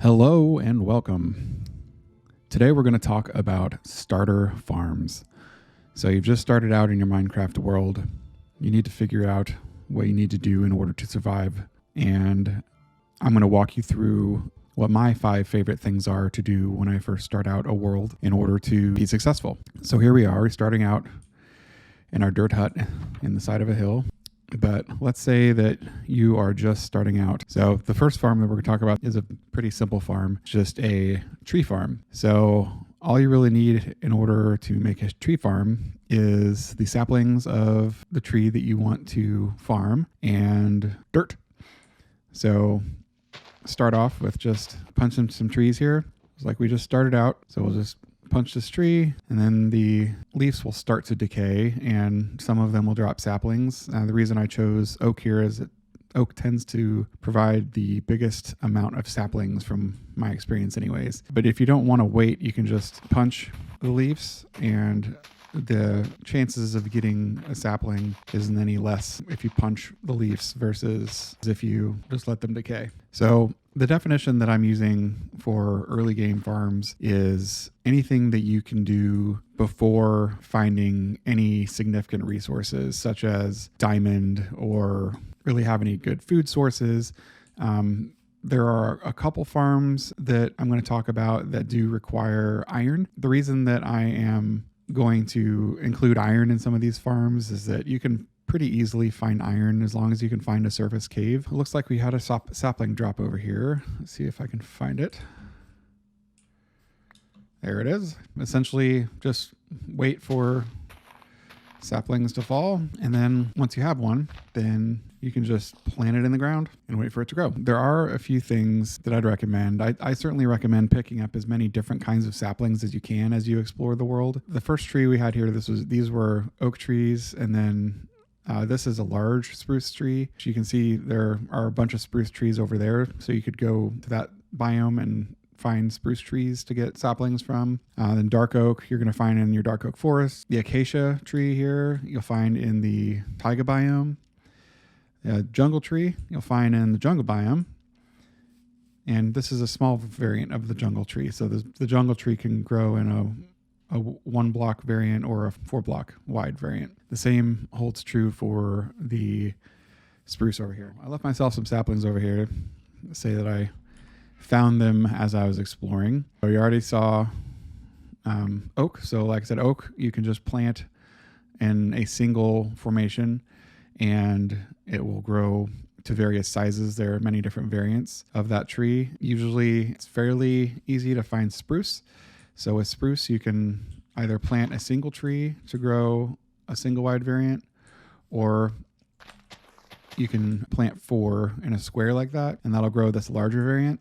Hello and welcome. Today we're going to talk about starter farms. So you've just started out in your Minecraft world. You need to figure out what you need to do in order to survive. And I'm going to walk you through what my 5 favorite things are to do when I first start out a world in order to be successful. So here we are, we're starting out in our dirt hut in the side of a hill. But let's say that you are just starting out. So the first farm that we're going to talk about is a pretty simple farm, just a tree farm. So all you really need in order to make a tree farm is the saplings of the tree that you want to farm and dirt. So start off with just punching some trees here. It's like we just started out. So we'll just punch this tree and then the leaves will start to decay and some of them will drop saplings. The reason I chose oak here is that oak tends to provide the biggest amount of saplings from my experience anyways. But if you don't want to wait, you can just punch the leaves and the chances of getting a sapling isn't any less if you punch the leaves versus if you just let them decay. So the definition that I'm using for early game farms is anything that you can do before finding any significant resources, such as diamond or really have any good food sources. There are a couple farms that I'm going to talk about that do require iron. The reason that I am going to include iron in some of these farms is that you can pretty easily find iron as long as you can find a surface cave. It looks like we had a sapling drop over here. Let's see if I can find it. There it is. Essentially just wait for saplings to fall, and then once you have one, then you can just plant it in the ground and wait for it to grow. There are a few things that I'd recommend. I certainly recommend picking up as many different kinds of saplings as you can as you explore the world. The first tree we had here, these were oak trees, and then this is a large spruce tree. As you can see, there are a bunch of spruce trees over there, so you could go to that biome and find spruce trees to get saplings from. Then dark oak, you're going to find in your dark oak forest. The acacia tree here, you'll find in the taiga biome. Jungle tree, you'll find in the jungle biome. And this is a small variant of the jungle tree. So the jungle tree can grow in a 1-block variant or a 4-block wide variant. The same holds true for the spruce over here. I left myself some saplings over here. Say that I found them as I was exploring. So you already saw oak. So like I said, oak, you can just plant in a single formation and it will grow to various sizes. There are many different variants of that tree. Usually it's fairly easy to find spruce. So with spruce, you can either plant a single tree to grow a single wide variant, or you can plant 4 in a square like that, and that'll grow this larger variant.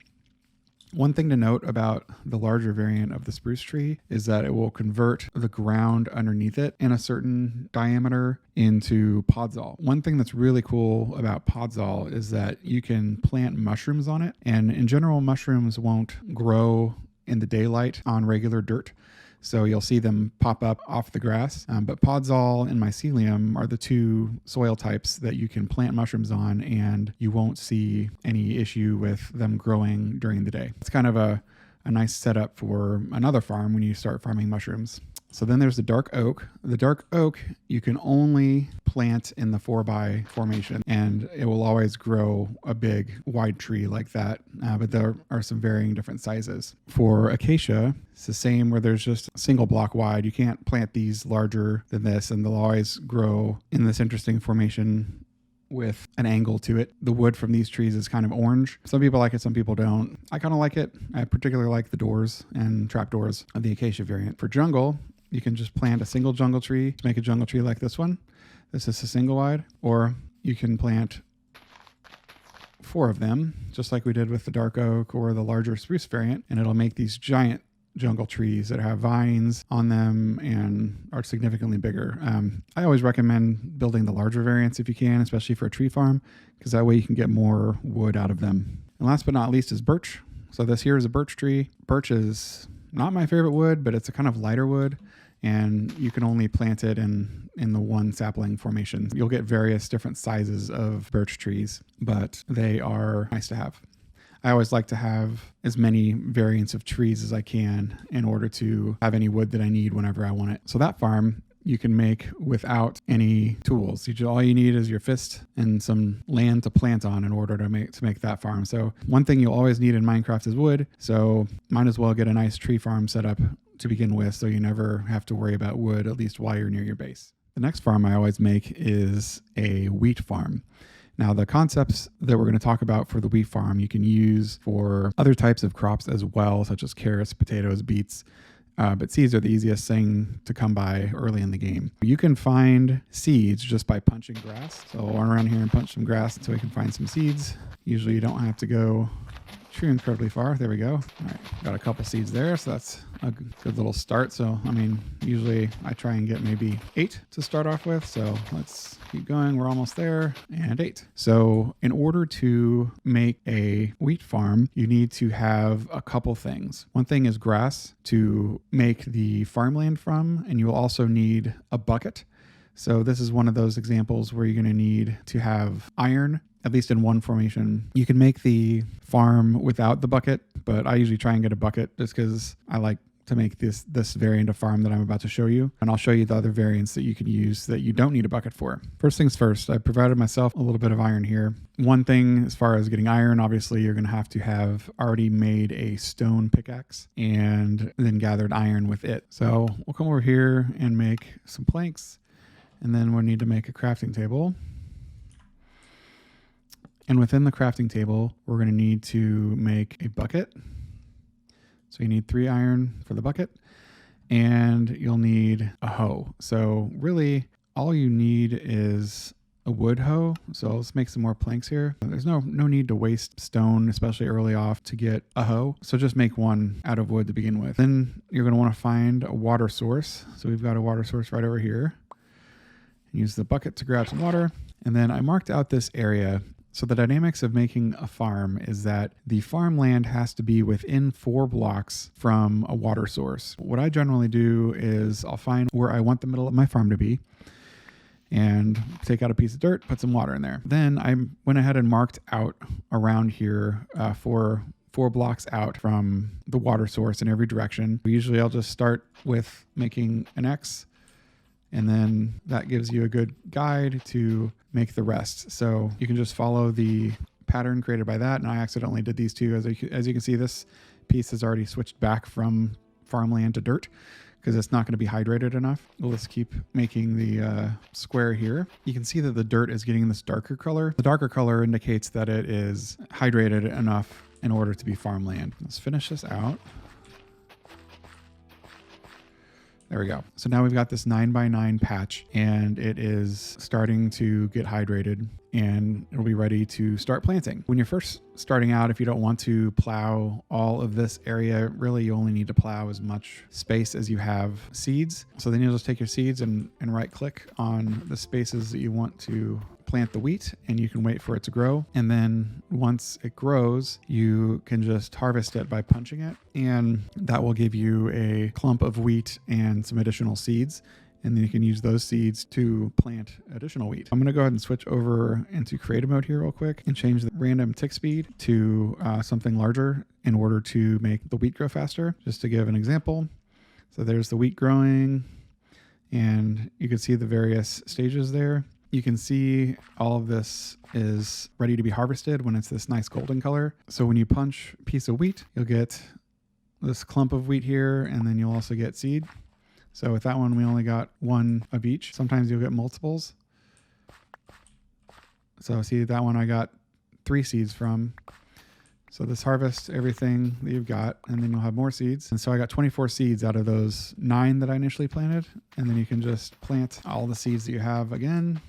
One thing to note about the larger variant of the spruce tree is that it will convert the ground underneath it in a certain diameter into podzol. One thing that's really cool about podzol is that you can plant mushrooms on it, and in general, mushrooms won't grow in the daylight on regular dirt. So you'll see them pop up off the grass. But podzol and mycelium are the 2 soil types that you can plant mushrooms on, and you won't see any issue with them growing during the day. It's kind of a nice setup for another farm when you start farming mushrooms. So then there's the dark oak. The dark oak, you can only plant in the 4x formation, and it will always grow a big wide tree like that. But there are some varying different sizes. For acacia, it's the same, where there's just a single block wide. You can't plant these larger than this, and they'll always grow in this interesting formation with an angle to it. The wood from these trees is kind of orange. Some people like it, some people don't. I kind of like it. I particularly like the doors and trapdoors of the acacia variant. For jungle, you can just plant a single jungle tree to make a jungle tree like this one. This is a single wide, or you can plant 4 of them, just like we did with the dark oak or the larger spruce variant, and it'll make these giant jungle trees that have vines on them and are significantly bigger. I always recommend building the larger variants if you can, especially for a tree farm, because that way you can get more wood out of them. And last but not least is birch. So this here is a birch tree. Birch is not my favorite wood, but it's a kind of lighter wood, and you can only plant it in the 1 sapling formation. You'll get various different sizes of birch trees, but they are nice to have. I always like to have as many variants of trees as I can in order to have any wood that I need whenever I want it. So that farm you can make without any tools. All you need is your fist and some land to plant on in order to make that farm. So one thing you'll always need in Minecraft is wood. So might as well get a nice tree farm set up to begin with, so you never have to worry about wood, at least while you're near your base. The next farm I always make is a wheat farm. Now, the concepts that we're going to talk about for the wheat farm, you can use for other types of crops as well, such as carrots, potatoes, beets. But seeds are the easiest thing to come by early in the game. You can find seeds just by punching grass. So I'll run around here and punch some grass until we can find some seeds. Usually you don't have to go too incredibly far. There we go. All right, got a couple seeds there, so that's a good little start. So, I mean, usually I try and get maybe 8 to start off with. So let's keep going. We're almost there. And 8. So in order to make a wheat farm, you need to have a couple things. One thing is grass to make the farmland from, and you will also need a bucket. So this is one of those examples where you're going to need to have iron, at least in one formation. You can make the farm without the bucket, but I usually try and get a bucket just because I like to make this variant of farm that I'm about to show you. And I'll show you the other variants that you can use that you don't need a bucket for. First things first, I provided myself a little bit of iron here. One thing as far as getting iron, obviously you're going to have already made a stone pickaxe and then gathered iron with it. So we'll come over here and make some planks, and then we'll need to make a crafting table. And within the crafting table, we're going to need to make a bucket. So you need 3 iron for the bucket, and you'll need a hoe. So really all you need is a wood hoe. So let's make some more planks here. There's no need to waste stone, especially early off, to get a hoe. So just make one out of wood to begin with. Then you're going to want to find a water source. So we've got a water source right over here. Use the bucket to grab some water. And then I marked out this area. So the dynamics of making a farm is that the farmland has to be within 4 blocks from a water source. What I generally do is I'll find where I want the middle of my farm to be and take out a piece of dirt, put some water in there. Then I went ahead and marked out around here for 4 blocks out from the water source in every direction. Usually I'll just start with making an X, and then that gives you a good guide to make the rest. So you can just follow the pattern created by that. And I accidentally did these two. As you can see, this piece has already switched back from farmland to dirt because it's not going to be hydrated enough. Let's keep making the square here. You can see that the dirt is getting this darker color. The darker color indicates that it is hydrated enough in order to be farmland. Let's finish this out. There we go. So now we've got this 9x9 patch, and it is starting to get hydrated, and it'll be ready to start planting. When you're first starting out, if you don't want to plow all of this area, really you only need to plow as much space as you have seeds. So then you'll just take your seeds and right click on the spaces that you want to plant the wheat, and you can wait for it to grow. And then once it grows, you can just harvest it by punching it, and that will give you a clump of wheat and some additional seeds. And then you can use those seeds to plant additional wheat. I'm going to go ahead and switch over into creative mode here real quick and change the random tick speed to something larger in order to make the wheat grow faster. Just to give an example. So there's the wheat growing, and you can see the various stages there. You can see all of this is ready to be harvested when it's this nice golden color. So when you punch a piece of wheat, you'll get this clump of wheat here, and then you'll also get seed. So with that one, we only got 1 of each. Sometimes you'll get multiples. So see that one I got 3 seeds from. So this harvests everything that you've got, and then you'll have more seeds. And so I got 24 seeds out of those 9 that I initially planted. And then you can just plant all the seeds that you have again.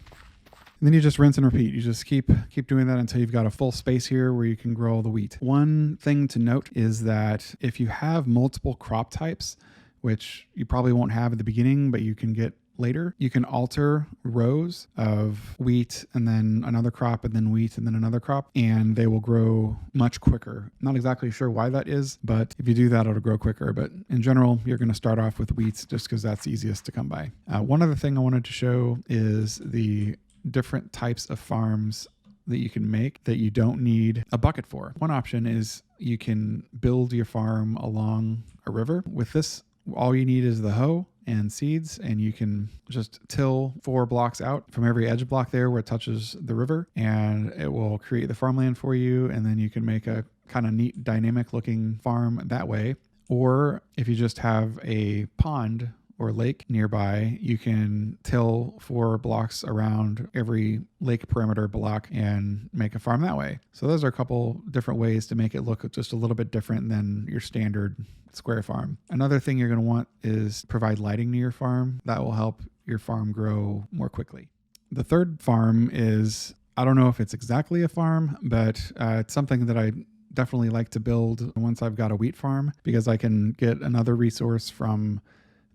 And then you just rinse and repeat. You just keep doing that until you've got a full space here where you can grow all the wheat. One thing to note is that if you have multiple crop types, which you probably won't have at the beginning, but you can get later, you can alter rows of wheat and then another crop and then wheat and then another crop, and they will grow much quicker. Not exactly sure why that is, but if you do that, it'll grow quicker. But in general, you're going to start off with wheat just because that's easiest to come by. One other thing I wanted to show is the different types of farms that you can make that you don't need a bucket for. One option is you can build your farm along a river. With this, all you need is the hoe and seeds, and you can just till 4 blocks out from every edge block there where it touches the river, and it will create the farmland for you, and then you can make a kind of neat dynamic looking farm that way. Or if you just have a pond or lake nearby, you can till 4 blocks around every lake perimeter block and make a farm that way. So those are a couple different ways to make it look just a little bit different than your standard square farm. Another thing you're going to want is provide lighting near your farm. That will help your farm grow more quickly. The third farm is, I don't know if it's exactly a farm, but it's something that I definitely like to build once I've got a wheat farm, because I can get another resource from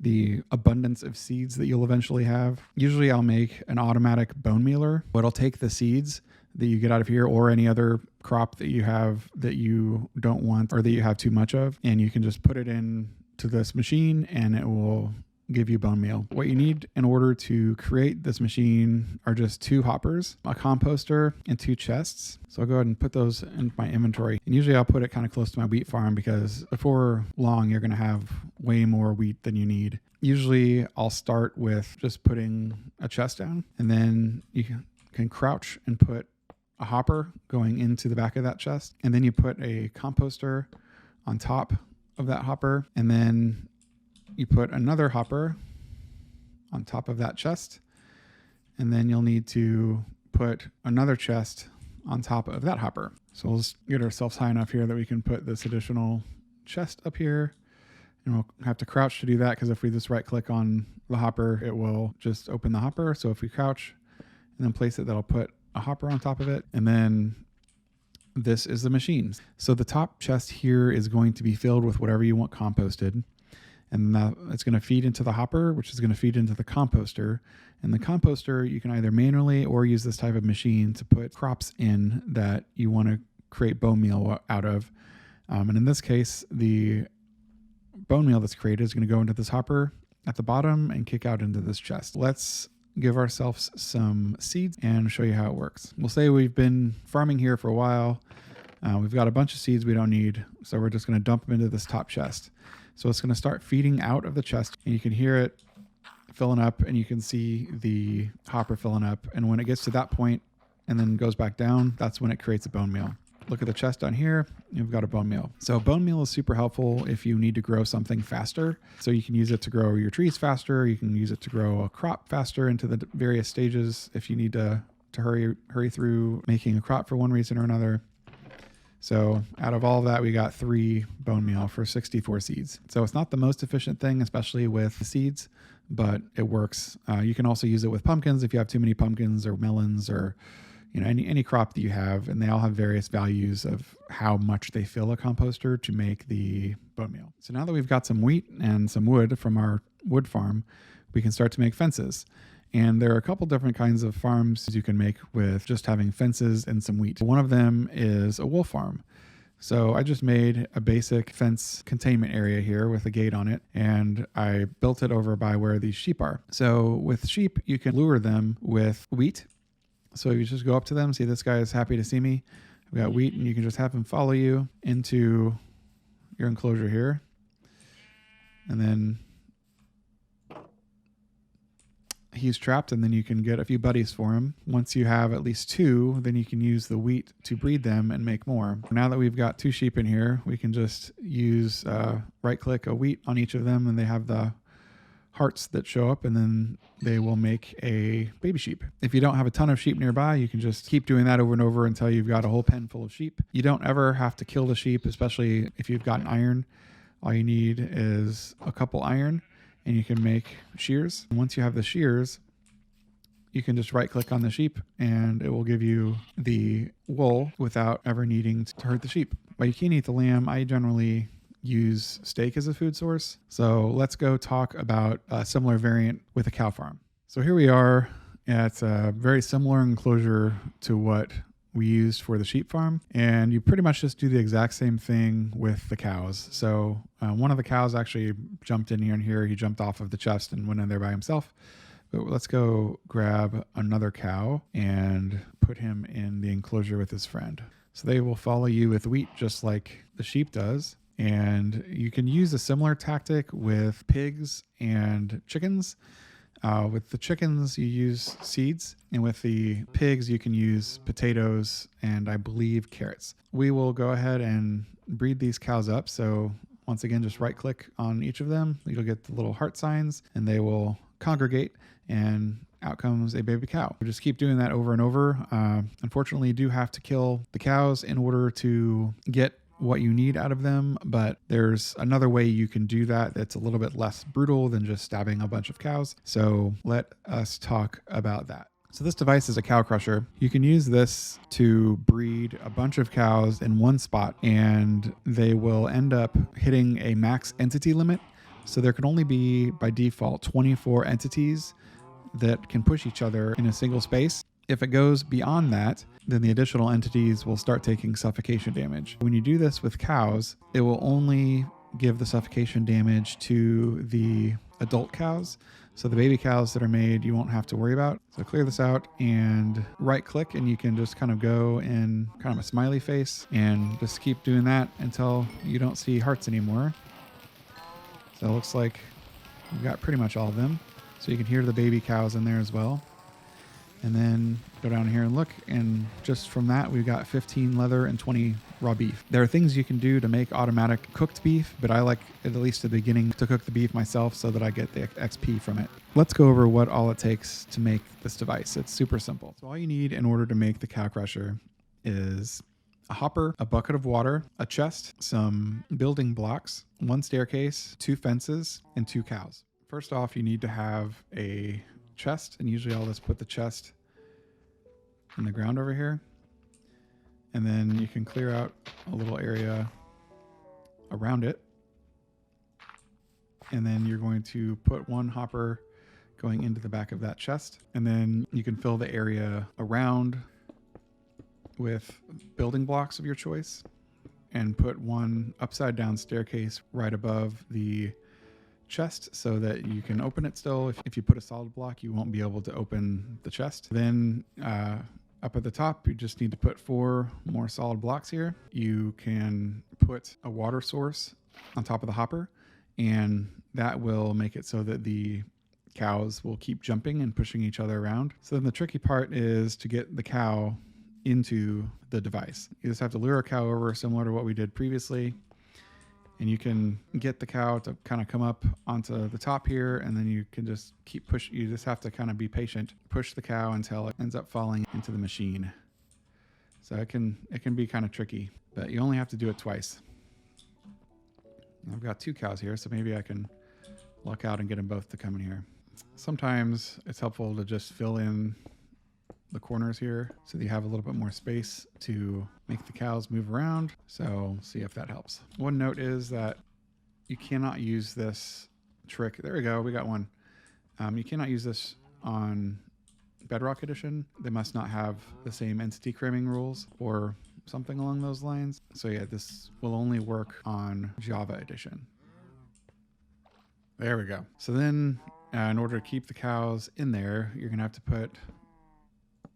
the abundance of seeds that you'll eventually have. Usually I'll make an automatic bone mealer, but I'll take the seeds that you get out of here or any other crop that you have that you don't want or that you have too much of, and you can just put it in to this machine and it will give you bone meal. What you need in order to create this machine are just 2 hoppers, a composter, and 2 chests. So I'll go ahead and put those in my inventory. And usually I'll put it kind of close to my wheat farm because before long you're going to have way more wheat than you need. Usually I'll start with just putting a chest down, and then you can crouch and put a hopper going into the back of that chest. And then you put a composter on top of that hopper, and then you put another hopper on top of that chest, and then you'll need to put another chest on top of that hopper. So we'll just get ourselves high enough here that we can put this additional chest up here, and we'll have to crouch to do that because if we just right click on the hopper, it will just open the hopper. So if we crouch and then place it, that'll put a hopper on top of it, and then this is the machine. So the top chest here is going to be filled with whatever you want composted. And it's going to feed into the hopper, which is going to feed into the composter. And the composter, you can either manually or use this type of machine to put crops in that you want to create bone meal out of. And in this case, the bone meal that's created is going to go into this hopper at the bottom and kick out into this chest. Let's give ourselves some seeds and show you how it works. We'll say we've been farming here for a while. We've got a bunch of seeds we don't need, so we're just going to dump them into this top chest. So it's going to start feeding out of the chest, and you can hear it filling up, and you can see the hopper filling up. And when it gets to that point and then goes back down, that's when it creates a bone meal. Look at the chest down here. You've got a bone meal. So bone meal is super helpful if you need to grow something faster. So you can use it to grow your trees faster. You can use it to grow a crop faster into the various stages if you need to hurry through making a crop for one reason or another. So out of all of that, we got 3 bone meal for 64 seeds. So it's not the most efficient thing, especially with seeds, but it works. You can also use it with pumpkins if you have too many pumpkins or melons or any crop that you have, and they all have various values of how much they fill a composter to make the bone meal. So now that we've got some wheat and some wood from our wood farm, we can start to make fences. And there are a couple different kinds of farms you can make with just having fences and some wheat. One of them is a wolf farm. So I just made a basic fence containment area here with a gate on it, and I built it over by where these sheep are. So with sheep, you can lure them with wheat. So you just go up to them, see this guy is happy to see me. I've got wheat, and you can just have him follow you into your enclosure here. And then he's trapped, and then you can get a few buddies for him. Once you have at least 2, then you can use the wheat to breed them and make more. Now that we've got 2 sheep in here, we can just use right click a wheat on each of them, and they have the hearts that show up, and then they will make a baby sheep. If you don't have a ton of sheep nearby, you can just keep doing that over and over until you've got a whole pen full of sheep. You don't ever have to kill the sheep, especially if you've got an iron. All you need is a couple iron, and you can make shears. And once you have the shears, you can just right click on the sheep and it will give you the wool without ever needing to hurt the sheep. But you can eat the lamb. I generally use steak as a food source. So let's go talk about a similar variant with a cow farm. So here we are at a very similar enclosure to what we used for the sheep farm, and you pretty much just do the exact same thing with the cows. So one of the cows actually jumped in here. He jumped off of the chest and went in there by himself. But let's go grab another cow and put him in the enclosure with his friend. So they will follow you with wheat just like the sheep does. And you can use a similar tactic with pigs and chickens. With the chickens, you use seeds, and with the pigs, you can use potatoes and I believe carrots. We will go ahead and breed these cows up. So once again, just right click on each of them. You'll get the little heart signs and they will congregate, and out comes a baby cow. We just keep doing that over and over. Unfortunately, you do have to kill the cows in order to get what you need out of them, but there's another way you can do that that's a little bit less brutal than just stabbing a bunch of cows. So let us talk about that. So this device is a cow crusher. You can use this to breed a bunch of cows in one spot, and they will end up hitting a max entity limit. So there can only be, by default, 24 entities that can push each other in a single space. If it goes beyond that, then the additional entities will start taking suffocation damage. When you do this with cows, it will only give the suffocation damage to the adult cows. So the baby cows that are made, you won't have to worry about. So clear this out and right click, and you can just kind of go in kind of a smiley face and just keep doing that until you don't see hearts anymore. So it looks like we've got pretty much all of them. So you can hear the baby cows in there as well. And then go down here and look, and just from that we've got 15 leather and 20 raw beef. There are things you can do to make automatic cooked beef, but I like, at least at the beginning, to cook the beef myself so that I get the XP from it. Let's go over what all it takes to make this device. It's super simple. So all you need in order to make the cow crusher is a hopper, a bucket of water, a chest, some building blocks, one staircase, 2 fences, and 2 cows. First off, you need to have a chest, and usually I'll just put the chest in the ground over here, and then you can clear out a little area around it, and then you're going to put one hopper going into the back of that chest, and then you can fill the area around with building blocks of your choice and put one upside down staircase right above the chest so that you can open it still. If you put a solid block, you won't be able to open the chest. Then up at the top, you just need to put 4 more solid blocks here. You can put a water source on top of the hopper, and that will make it so that the cows will keep jumping and pushing each other around. So then the tricky part is to get the cow into the device. You just have to lure a cow over, similar to what we did previously. And you can get the cow to kind of come up onto the top here, and then you can just keep pushing. You just have to kind of be patient, push the cow until it ends up falling into the machine. So it can be kind of tricky, but you only have to do it twice. I've got 2 cows here, so maybe I can luck out and get them both to come in here. Sometimes it's helpful to just fill in the corners here so that you have a little bit more space to make the cows move around. So see if that helps. One note is that you cannot use this trick. There we go. We got one. You cannot use this on Bedrock Edition. They must not have the same entity cramming rules or something along those lines. So yeah, this will only work on Java Edition. There we go. So then in order to keep the cows in there, you're going to have to put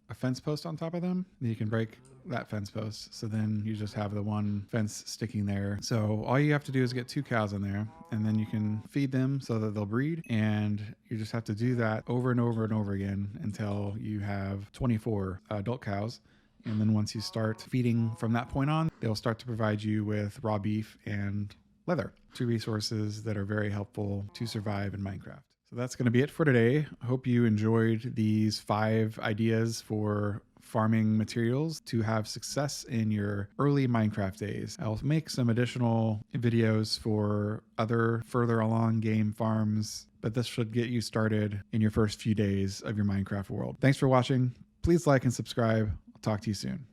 a fence post on top of them. Then you can break that fence post. So then you just have the one fence sticking there. So all you have to do is get 2 cows in there, and then you can feed them so that they'll breed. And you just have to do that over and over and over again until you have 24 adult cows. And then once you start feeding from that point on, they'll start to provide you with raw beef and leather, 2 resources that are very helpful to survive in Minecraft. So that's going to be it for today. I hope you enjoyed these 5 ideas for farming materials to have success in your early Minecraft days. I'll make some additional videos for other further along game farms, but this should get you started in your first few days of your Minecraft world. Thanks for watching. Please like and subscribe. I'll talk to you soon.